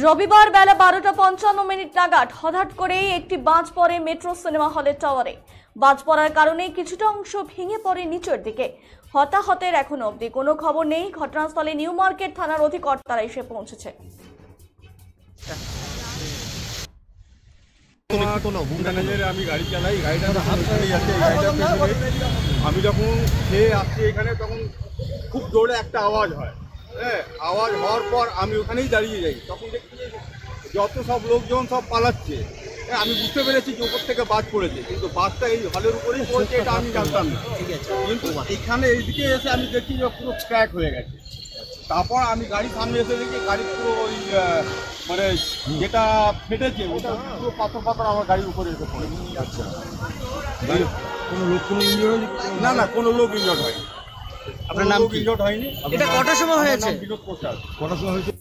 রবিবার বেলা 12:55 নাগাদ হঠাৎ করেই একটি বাজ পড়ে মেট্রো সিনেমা হলের টাওয়ারে। বাজ পড়ার কারণে কিছুটা অংশ ভেঙে পড়ে নিচের দিকে। হতাহতের এখনো অবধি কোনো খবর নেই। ঘটনাস্থলে নিউ মার্কেট থানার অধিকর্তারা এসে পৌঁছেছে। আমি গাড়ি চালাই, গাড়িটা আমি যখন খেয়ে আসছি এখানে তখন খুব জোরে একটা আওয়াজ হয়। হ্যাঁ, আওয়াজ হওয়ার পর আমি ওখানেই দাঁড়িয়ে যাই। তখন দেখছি যত সব লোকজন সব পালাচ্ছে। হ্যাঁ, আমি বুঝতে পেরেছি যে উপর থেকে বাজ পড়েছে, কিন্তু বাজটা এই হলের উপরেই পড়েছে এটা আমি জানতাম না। কিন্তু এখানে এইদিকে এসে আমি দেখছি যে পুরো ক্র্যাক হয়ে গেছে। তারপর আমি গাড়ির সামনে এসে দেখি গাড়ি পুরো ওই মানে যেটা ফেটেছে ওটা পুরো পাথর পাথর আমার গাড়ির উপরে এসে পড়েছে। আচ্ছা, কোনো লোক না না কোনো লোক ইনজর্ড হয়নি। আপনার নাম ইনজর্ড হয়নি। এটা কটার সময় হয়েছে? বিনোদ প্রসাদ। কটার সময় হয়েছে?